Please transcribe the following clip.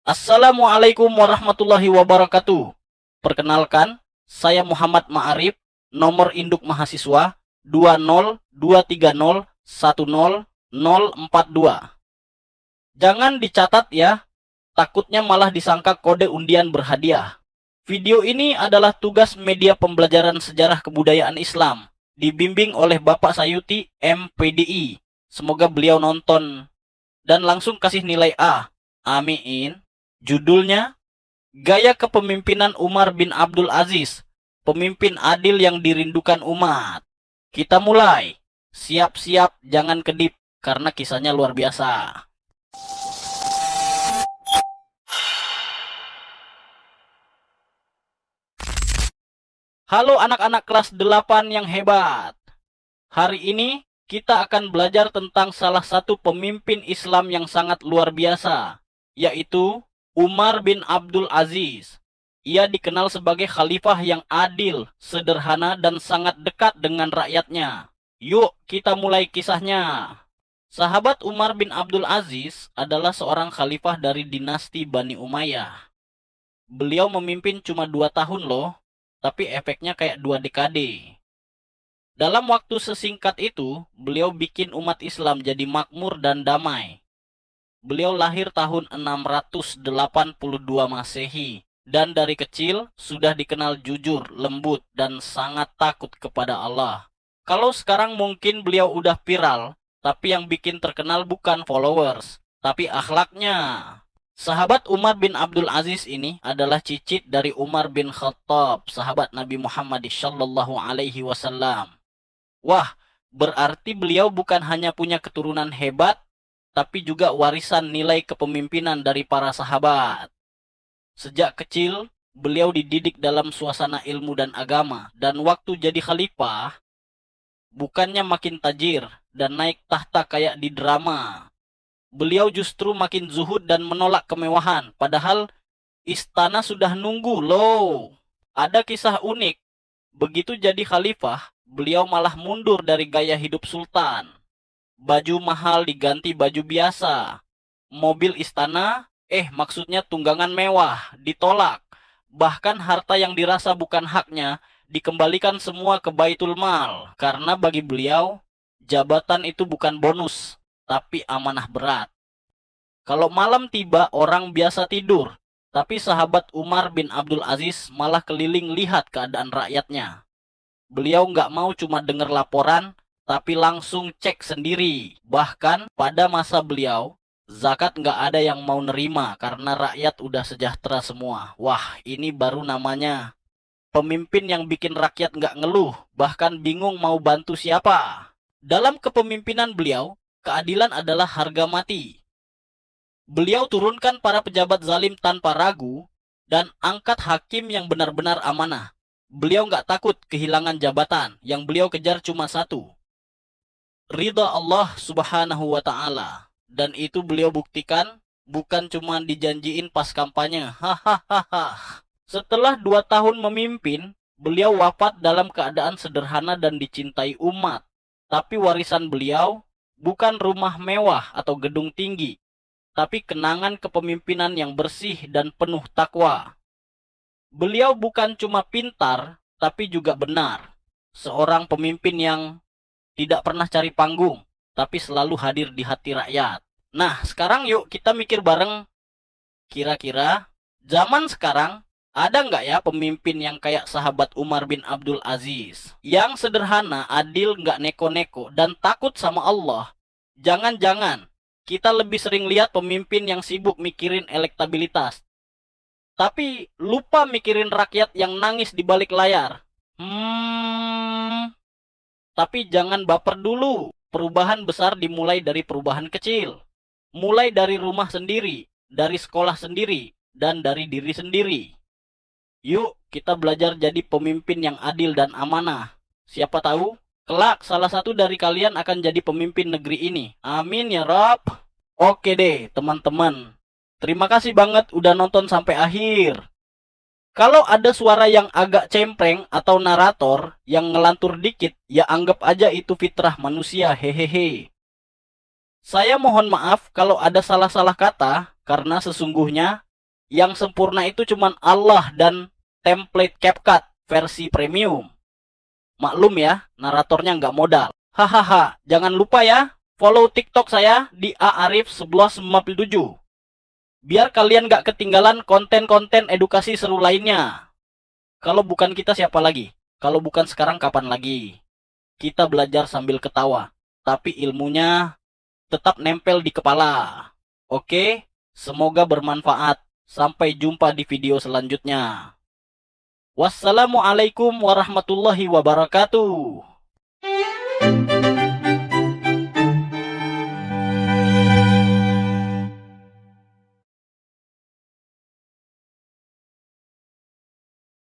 Assalamualaikum warahmatullahi wabarakatuh. Perkenalkan, saya Muhammad Ma'arif, nomor induk mahasiswa 20230100042. Jangan dicatat ya, takutnya malah disangka kode undian berhadiah. Video ini adalah tugas media pembelajaran sejarah kebudayaan Islam, dibimbing oleh Bapak Sayuti MPDI. Semoga beliau nonton dan langsung kasih nilai A. Amin. Judulnya, Gaya Kepemimpinan Umar bin Abdul Aziz, pemimpin adil yang dirindukan umat. Kita mulai. Siap-siap, jangan kedip, karena kisahnya luar biasa. Halo anak-anak kelas 8 yang hebat. Hari ini kita akan belajar tentang salah satu pemimpin Islam yang sangat luar biasa, yaitu Umar bin Abdul Aziz. Ia dikenal sebagai khalifah yang adil, sederhana, dan sangat dekat dengan rakyatnya. Yuk, kita mulai kisahnya. Sahabat Umar bin Abdul Aziz adalah seorang khalifah dari dinasti Bani Umayyah. Beliau memimpin cuma 2 tahun loh, tapi efeknya kayak 2 dekade. Dalam waktu sesingkat itu, beliau bikin umat Islam jadi makmur dan damai. Beliau lahir tahun 682 Masehi, dan dari kecil sudah dikenal jujur, lembut, dan sangat takut kepada Allah. Kalau sekarang mungkin beliau udah viral, tapi yang bikin terkenal bukan followers, tapi akhlaknya. Sahabat Umar bin Abdul Aziz ini adalah cicit dari Umar bin Khattab, sahabat Nabi Muhammad sallallahu alaihi wasallam. Wah, berarti beliau bukan hanya punya keturunan hebat, tapi juga warisan nilai kepemimpinan dari para sahabat. Sejak kecil, beliau dididik dalam suasana ilmu dan agama, dan waktu jadi khalifah, bukannya makin tajir dan naik tahta kayak di drama. Beliau justru makin zuhud dan menolak kemewahan, padahal istana sudah nunggu loh. Ada kisah unik, begitu jadi khalifah, beliau malah mundur dari gaya hidup sultan. Baju mahal diganti baju biasa. Mobil istana, maksudnya tunggangan mewah, ditolak. Bahkan harta yang dirasa bukan haknya, dikembalikan semua ke Baitul Mal. Karena bagi beliau, jabatan itu bukan bonus, tapi amanah berat. Kalau malam tiba, orang biasa tidur. Tapi sahabat Umar bin Abdul Aziz malah keliling lihat keadaan rakyatnya. Beliau nggak mau cuma dengar laporan, tapi langsung cek sendiri. Bahkan pada masa beliau, zakat nggak ada yang mau nerima karena rakyat udah sejahtera semua. Wah, ini baru namanya pemimpin yang bikin rakyat nggak ngeluh, bahkan bingung mau bantu siapa. Dalam kepemimpinan beliau, keadilan adalah harga mati. Beliau turunkan para pejabat zalim tanpa ragu dan angkat hakim yang benar-benar amanah. Beliau nggak takut kehilangan jabatan, yang beliau kejar cuma satu, ridha Allah subhanahu wa ta'ala. Dan itu beliau buktikan, bukan cuma dijanjiin pas kampanye. Hahaha. Setelah 2 tahun memimpin, beliau wafat dalam keadaan sederhana dan dicintai umat. Tapi warisan beliau bukan rumah mewah atau gedung tinggi, tapi kenangan kepemimpinan yang bersih dan penuh takwa. Beliau bukan cuma pintar, tapi juga benar. Seorang pemimpin yang tidak pernah cari panggung, tapi selalu hadir di hati rakyat. Nah, sekarang yuk kita mikir bareng. Kira-kira zaman sekarang ada nggak ya pemimpin yang kayak sahabat Umar bin Abdul Aziz? Yang sederhana, adil, nggak neko-neko, dan takut sama Allah. Jangan-jangan kita lebih sering lihat pemimpin yang sibuk mikirin elektabilitas, tapi lupa mikirin rakyat yang nangis di balik layar. Tapi jangan baper dulu. Perubahan besar dimulai dari perubahan kecil. Mulai dari rumah sendiri, dari sekolah sendiri, dan dari diri sendiri. Yuk, kita belajar jadi pemimpin yang adil dan amanah. Siapa tahu, kelak salah satu dari kalian akan jadi pemimpin negeri ini. Amin ya Rabb. Oke deh, teman-teman. Terima kasih banget udah nonton sampai akhir. Kalau ada suara yang agak cempreng atau narator yang ngelantur dikit, ya anggap aja itu fitrah manusia, hehehe. Saya mohon maaf kalau ada salah-salah kata, karena sesungguhnya Yang sempurna itu cuman Allah dan template CapCut versi premium. Maklum ya, naratornya nggak modal. Hahaha, jangan lupa ya, follow TikTok saya di @aarif1157. Biar kalian nggak ketinggalan konten-konten edukasi seru lainnya. Kalau bukan kita siapa lagi? Kalau bukan sekarang kapan lagi? Kita belajar sambil ketawa, tapi ilmunya tetap nempel di kepala. Oke, semoga bermanfaat. Sampai jumpa di video selanjutnya. Wassalamualaikum warahmatullahi wabarakatuh.